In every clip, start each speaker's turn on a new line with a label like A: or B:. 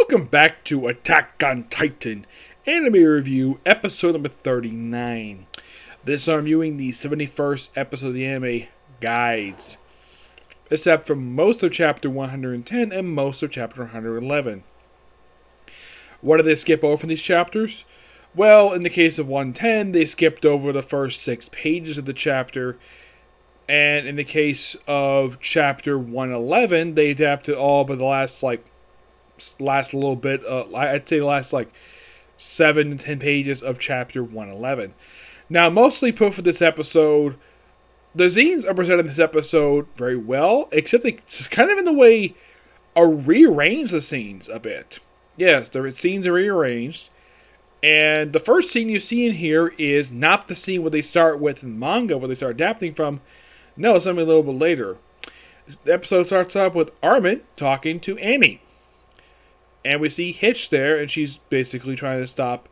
A: Welcome back to Attack on Titan Anime Review, episode number 39. This I'm reviewing the 71st episode of the anime Guides, except for most of chapter 110 and most of chapter 111. What did they skip over from these chapters? Well, in the case of 110, they skipped over the first 6 pages of the chapter, and in the case of chapter 111, they adapted all but the last little bit, I'd say the last 7 to 10 pages of chapter 111. Now, mostly put for this episode, the zines are presented in this episode very well, except they kind of in the way rearrange the scenes a bit. Yes, the scenes are rearranged, and the first scene you see in here is not the scene where they start with in manga, where they start adapting from. No, it's something a little bit later. The episode starts off with Armin talking to Annie. And we see Hitch there, and she's basically trying to stop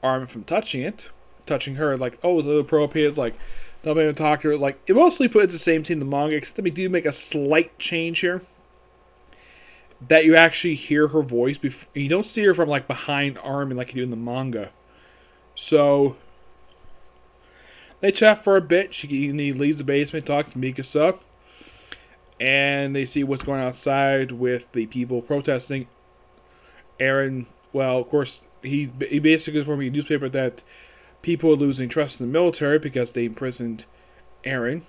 A: Armin from touching her, it's a little appropriate, don't even talk to her. It mostly put the same scene in the manga, except that we do make a slight change here. That you actually hear her voice, you don't see her from, behind Armin like you do in the manga. So, they chat for a bit. He leaves the basement, talks to Mikasa, and they see what's going on outside with the people protesting. Eren, well, of course, he basically informed a newspaper that people are losing trust in the military because they imprisoned Eren.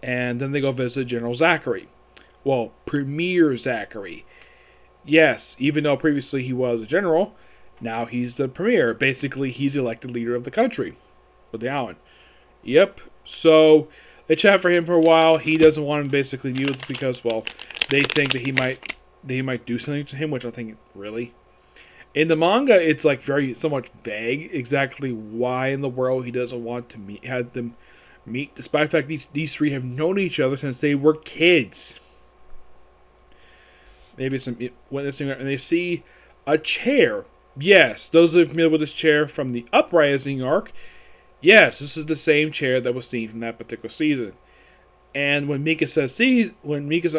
A: And then they go visit General Zachary. Well, Premier Zachary. Yes, even though previously he was a general, now he's the premier. Basically, he's elected leader of the country. With the island. Yep, so they chat for him for a while. He doesn't want to basically meet with because, they think that he might do something to him, which I think really. In the manga, it's so much vague exactly why in the world he doesn't want to have them meet, despite the fact these three have known each other since they were kids. Maybe some witnessing, and they see a chair. Yes, those who are familiar with this chair from the Uprising arc. Yes, this is the same chair that was seen from that particular season. And when Mikasa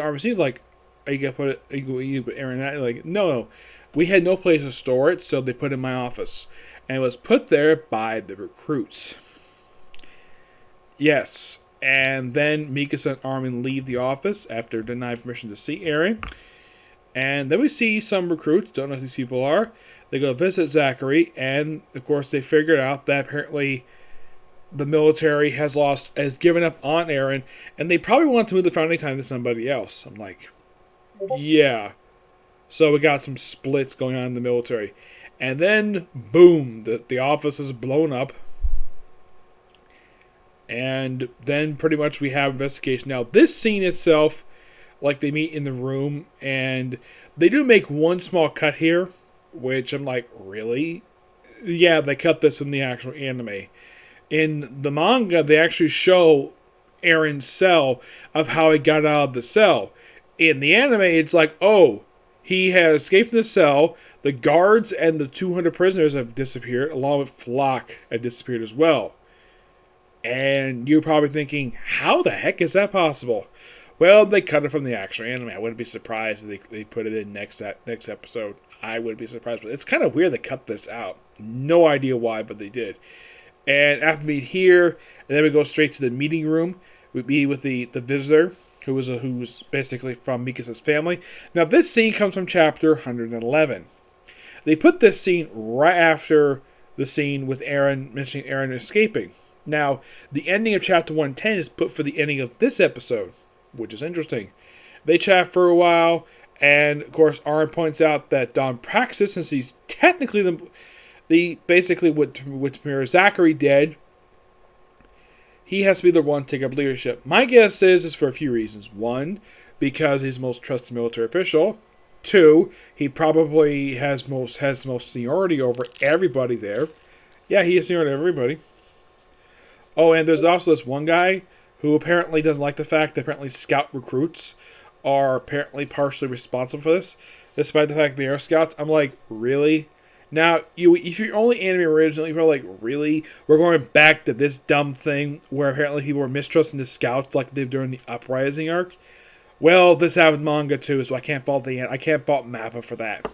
A: Armin sees, are you gonna put Eren? No. We had no place to store it, so they put it in my office. And it was put there by the recruits. Yes. And then Mikasa and Armin leave the office after denying permission to see Eren. And then we see some recruits, don't know who these people are. They go visit Zachary, and of course they figured out that apparently the military has given up on Eren, and they probably want to move the founding time to somebody else. I'm like, yeah. So we got some splits going on in the military. And then, boom, the office is blown up. And then pretty much we have investigation. Now, this scene itself, they meet in the room, and they do make one small cut here, which I'm like, really? Yeah, they cut this from the actual anime. In the manga, they actually show Eren's cell of how he got out of the cell. In the anime, it's he has escaped from the cell, the guards and the 200 prisoners have disappeared, along with Floch had disappeared as well. And you're probably thinking, how the heck is that possible? Well, they cut it from the actual anime. I wouldn't be surprised if they put it in next episode. I wouldn't be surprised. But it's kind of weird they cut this out. No idea why, but they did. And after we meet here, and then we go straight to the meeting room. We meet with the visitor, who was basically from Mikasa's family. Now, this scene comes from chapter 111. They put this scene right after the scene with Eren, mentioning Eren escaping. Now, the ending of chapter 110 is put for the ending of this episode, which is interesting. They chat for a while, and of course, Eren points out that Don Praxis, since he's technically basically with Premier Zachary dead, he has to be the one to take up leadership. My guess is for a few reasons. 1, because he's the most trusted military official. 2, he probably has most seniority over everybody there. Yeah, he has seniority over everybody. Oh, and there's also this one guy who apparently doesn't like the fact that apparently scout recruits are apparently partially responsible for this, despite the fact they are scouts. I'm like, really? Now, if you're only anime original, you're like, really? We're going back to this dumb thing where apparently people were mistrusting the scouts like they did during the Uprising arc? Well, this happened in manga too, so I can't fault Mappa for that.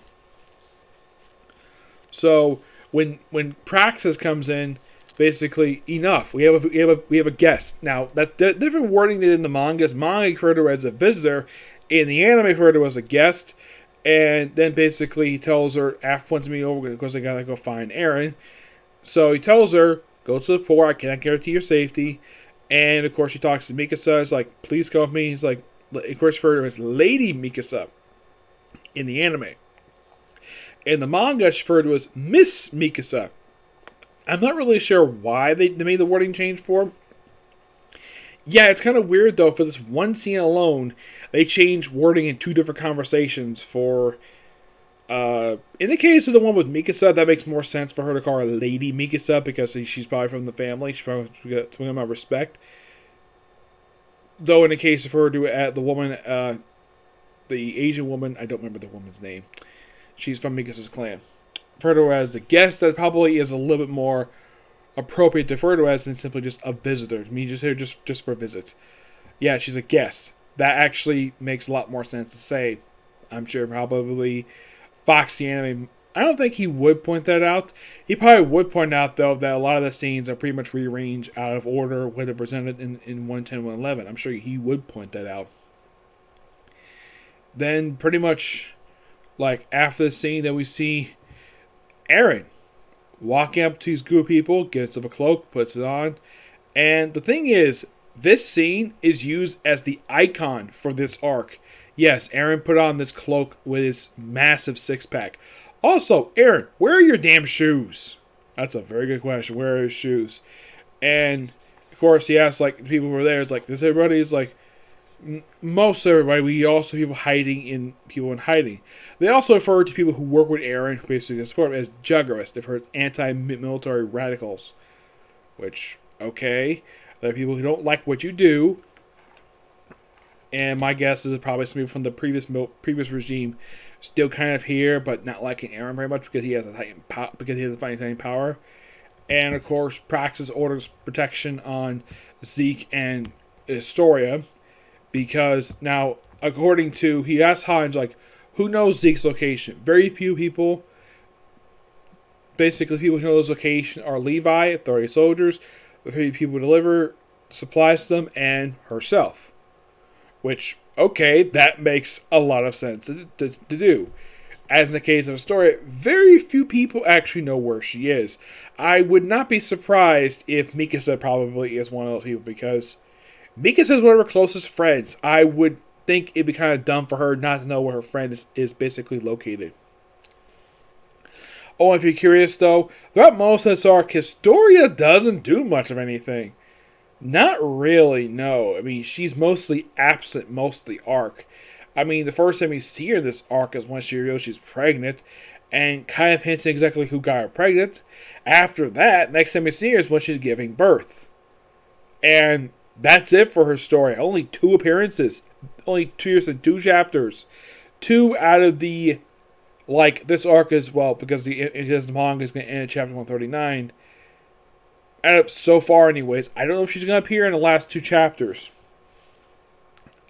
A: So when Praxis comes in, basically enough. We have a guest. Now that's different wording than in the mangas. Manga referred to as a visitor. In the anime, referred to as a guest. And then basically he tells her after once me over because they gotta go find Eren. So he tells her, go to the port. I cannot guarantee your safety. And of course she talks to Mikasa. Is like, please come with me. He's like, of course referred to as Lady Mikasa in the anime. In the manga, it's referred to as Miss Mikasa. I'm not really sure why they made the wording change for him. Yeah, it's kind of weird though. For this one scene alone, they changed wording in two different conversations. For in the case of the one with Mikasa, that makes more sense for her to call her Lady Mikasa because she's probably from the family. She's probably got some amount of respect. Though in the case of her, the woman, the Asian woman, I don't remember the woman's name. She's from Mikasa's clan. Referred to as a guest, that probably is a little bit more appropriate to refer to as than simply just a visitor. I mean, just here just for a visit. Yeah, she's a guest. That actually makes a lot more sense to say. I'm sure probably Fox the Anime, I don't think he would point that out. He probably would point out, though, that a lot of the scenes are pretty much rearranged out of order when they're presented in 110, 111. I'm sure he would point that out. Then, pretty much, like, after the scene that we see Eren walking up to these group of people, gets up a cloak, puts it on. And the thing is, this scene is used as the icon for this arc. Yes, Eren put on this cloak with his massive six-pack. Also, Eren, where are your damn shoes? That's a very good question. Where are his shoes? And, of course, he asks, like, the people who are there, it's like, does everybody? He's like, most everybody. We also people in hiding. They also refer to people who work with Eren, basically support him, as Juggerists. They've heard anti-military radicals. Which, okay. There are people who don't like what you do. And my guess is probably some people from the previous regime still kind of here, but not liking Eren very much because he has the fighting power. And of course, Praxis orders protection on Zeke and Historia because now, according to, he asks Hans, like, who knows Zeke's location? Very few people. Basically, people who know his location are Levi, 30 soldiers, the 3 people who deliver supplies to them, and herself. Which, okay, that makes a lot of sense to do. As in the case of Historia, very few people actually know where she is. I would not be surprised if Mikasa probably is one of those people, because Mikasa is one of her closest friends. I would think it'd be kind of dumb for her not to know where her friend is basically located. Oh, if you're curious though, throughout most of this arc, Historia doesn't do much of anything. Not really, no. I mean, she's mostly absent most of the arc. I mean, the first time we see her in this arc is when she reveals she's pregnant, and kind of hints exactly who got her pregnant. After that, next time we see her is when she's giving birth. And that's it for her story. Only 2 appearances. Only 2 years and 2 chapters. 2 out of the, like, this arc as well, because the manga is going to end at chapter 139. So far, anyways, I don't know if she's going to appear in the last 2 chapters.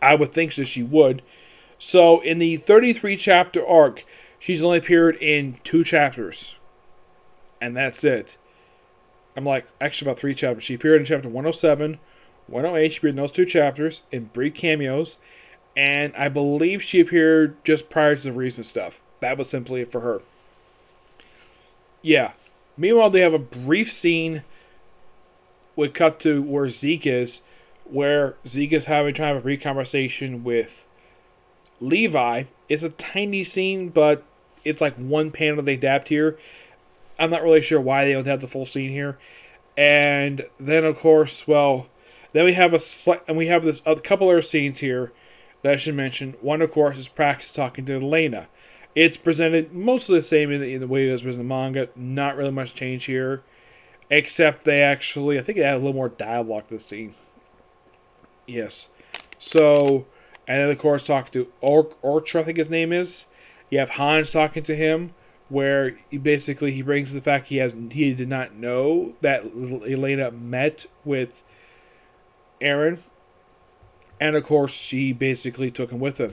A: I would think that she would. So, in the 33 chapter arc, she's only appeared in 2 chapters. And that's it. I'm like, actually about 3 chapters. She appeared in chapter 107, 108. She appeared in those 2 chapters in brief cameos. And I believe she appeared just prior to the recent stuff. That was simply it for her. Yeah. Meanwhile, they have a brief scene. We cut to where Zeke is, where Zeke is trying to have a brief conversation with Levi. It's a tiny scene, but it's like one panel they adapt here. I'm not really sure why they don't have the full scene here. And then, of course, well, then we have a couple other scenes here that I should mention. One, of course, is Praxis talking to Elena. It's presented mostly the same in the way it was in the manga. Not really much change here. Except they actually, I think they add a little more dialogue to the scene. Yes. So, and then of course talking to Ortra, I think his name is. You have Hans talking to him, where he brings the fact he did not know that Elena met with Eren. And of course she basically took him with her.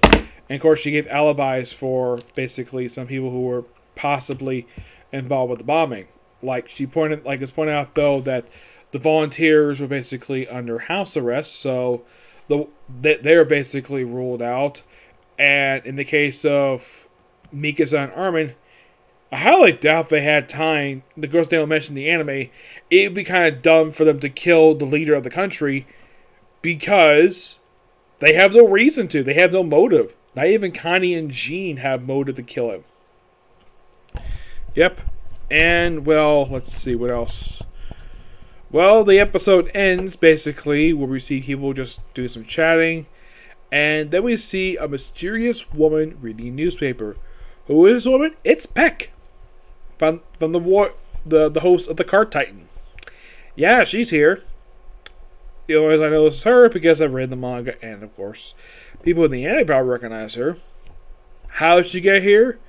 A: And of course she gave alibis for basically some people who were possibly involved with the bombing. Like it's pointed out though that the volunteers were basically under house arrest, so they're basically ruled out. And in the case of Mikasa and Armin, I highly doubt they had time. The girls they mentioned in the anime, it would be kind of dumb for them to kill the leader of the country because they have no reason to. They have no motive. Not even Connie and Jean have motive to kill him. Yep. And, well, let's see, what else? Well, the episode ends, basically, where we see people just do some chatting. And then we see a mysterious woman reading a newspaper. Who is this woman? It's Peck. From the host of the Card Titan. Yeah, she's here. The only reason I know this is her because I've read the manga, and of course, people in the anime probably recognize her. How did she get here?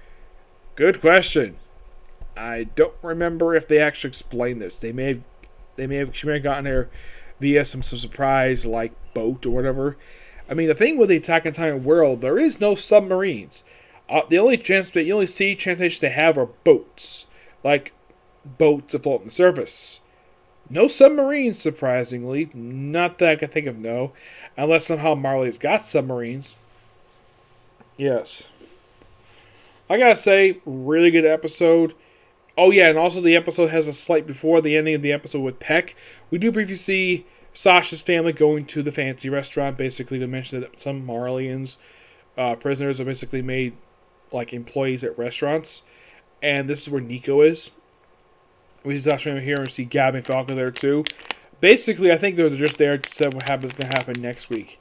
A: Good question. I don't remember if they actually explained this. She may have gotten there via some surprise like boat or whatever. I mean, the thing with the Attack on Titan world, there is no submarines. The only sea transportation they have are boats, like boats that float on the surface. No submarines, surprisingly. Not that I can think of, no. Unless somehow Marley's got submarines. Yes. I gotta say, really good episode. Oh yeah, and also the episode has a slight before the ending of the episode with Peck. We do briefly see Sasha's family going to the fancy restaurant, basically to mention that some Marlians prisoners are basically made like employees at restaurants. And this is where Nico is. We see Sasha here and see Gab and Falco there too. Basically, I think they're just there to say what happens going to happen next week.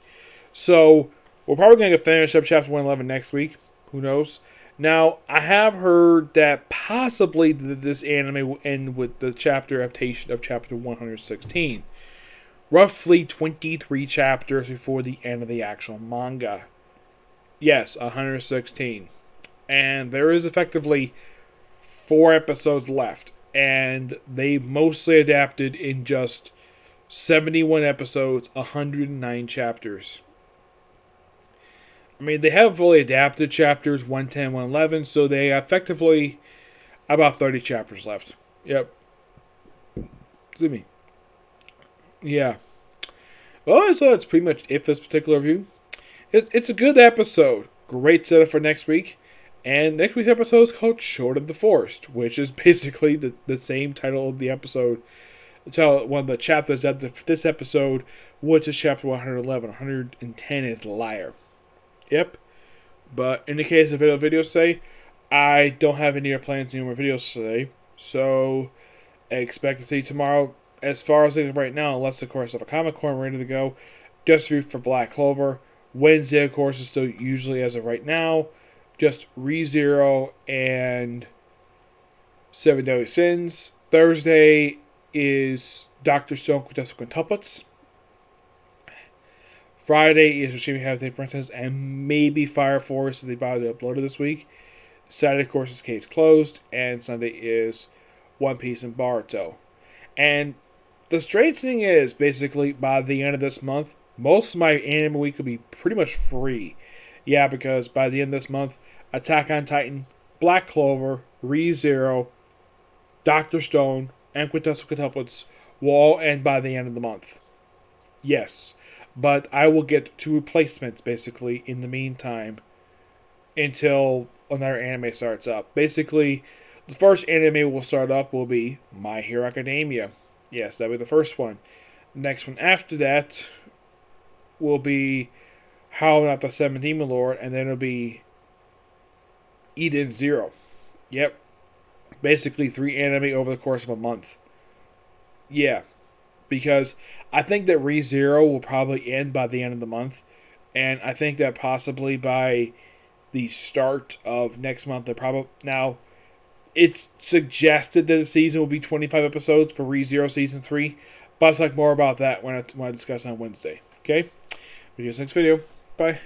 A: So, we're probably going to finish up chapter 111 next week. Who knows? Now, I have heard that possibly this anime will end with the chapter adaptation of chapter 116. Roughly 23 chapters before the end of the actual manga. Yes, 116. And there is effectively 4 episodes left. And they mostly adapted in just 71 episodes, 109 chapters. I mean, they have fully adapted chapters 110, 111, so they effectively about 30 chapters left. Yep. Excuse me. Yeah. Well, so that's pretty much it for this particular review. It's a good episode. Great setup for next week. And next week's episode is called Sword of the Forest, which is basically the same title of the episode. One of the chapters of this episode, which is chapter 111. 110 is Liar. Yep. But in the case of videos today, I don't have any plans to do more videos today. So, I expect to see tomorrow, as far as things right now, unless of course I have a Comic Con ready to go, just root for Black Clover. Wednesday, of course, is still usually as of right now. Just ReZero and 7 Deadly Sins. Thursday is Dr. Stone Quintessential Quintuplets. Friday is Yoshimi Has the Princess and maybe Fire Force if they probably uploaded this week. Saturday, of course, is Case Closed. And Sunday is One Piece and Boruto. And the strange thing is, basically, by the end of this month, most of my anime week will be pretty much free. Yeah, because by the end of this month, Attack on Titan, Black Clover, ReZero, Dr. Stone, and Quintessential Quintuplets will all end by the end of the month. Yes, but I will get 2 replacements, basically, in the meantime, until another anime starts up. Basically, the first anime will start up will be My Hero Academia. Yes, that'll be the first one. Next one after that will be How Not the Seventh Demon Lord, and then it'll be Eden Zero. Yep. Basically 3 anime over the course of a month. Yeah. Because I think that ReZero will probably end by the end of the month. And I think that possibly by the start of next month, they're probably... Now, it's suggested that the season will be 25 episodes for ReZero Season 3. But I'll talk more about that when I discuss on Wednesday. Okay? See you next video. Bye.